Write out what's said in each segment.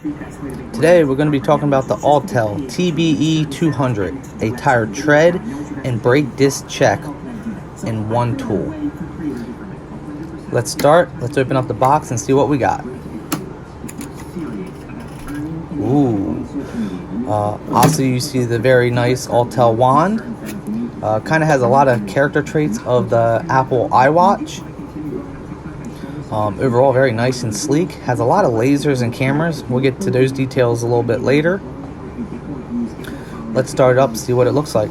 Today we're going to be talking about the Autel TBE200, a tire tread and brake disc check in one tool. Let's start. Let's open up the box and see what we got. Ooh. Also you see the very nice Autel wand. Kind of has a lot of character traits of the Apple iWatch. Overall very nice and sleek. Has a lot of lasers and cameras. We'll get to those details a little bit later. Let's start it up and see what it looks like.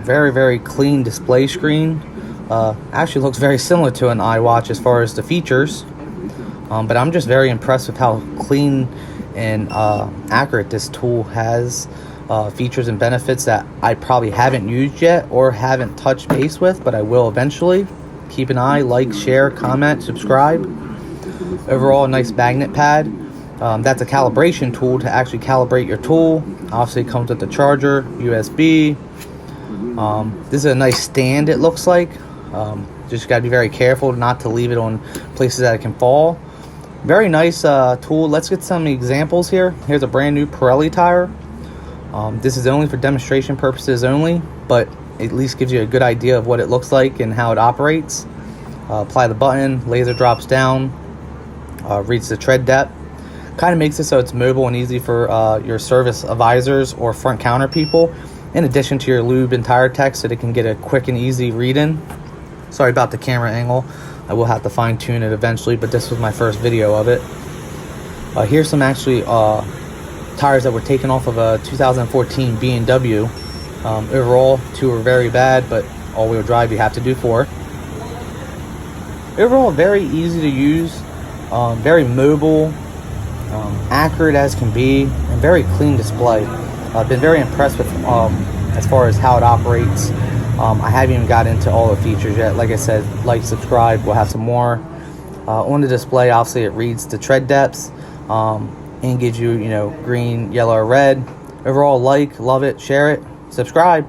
Very clean display screen. Actually looks very similar to an iWatch as far as the features. But I'm just very impressed with how clean and accurate this tool has. Features and benefits that I probably haven't used yet or haven't touched base with, but I will eventually. Keep an eye, like, share, comment, subscribe. Overall, a nice magnet pad. That's a calibration tool to actually calibrate your tool. Obviously it comes with the charger, USB. This is a nice stand, it looks like. Just got to be very careful not to leave it on places that it can fall. Very nice tool. Let's get some examples here. Here's a brand new Pirelli tire. This is only for demonstration purposes only, but at least gives you a good idea of what it looks like and how it operates. Apply the button, laser drops down, reads the tread depth. Kind of makes it so it's mobile and easy for your service advisors or front counter people, in addition to your lube and tire tech, so they can get a quick and easy read-in. Sorry about the camera angle. I will have to fine-tune it eventually, but this was my first video of it. Here's some actually tires that were taken off of a 2014 B&W. Overall, two were very bad, but all-wheel drive you have to do for. Overall, very easy to use, very mobile, accurate as can be, and very clean display. I've been very impressed with as far as how it operates. I haven't even got into all the features yet. Like I said, like, subscribe, we'll have some more. On the display, obviously it reads the tread depths, and gives you, green, yellow, or red. Overall, like, love it, share it, subscribe.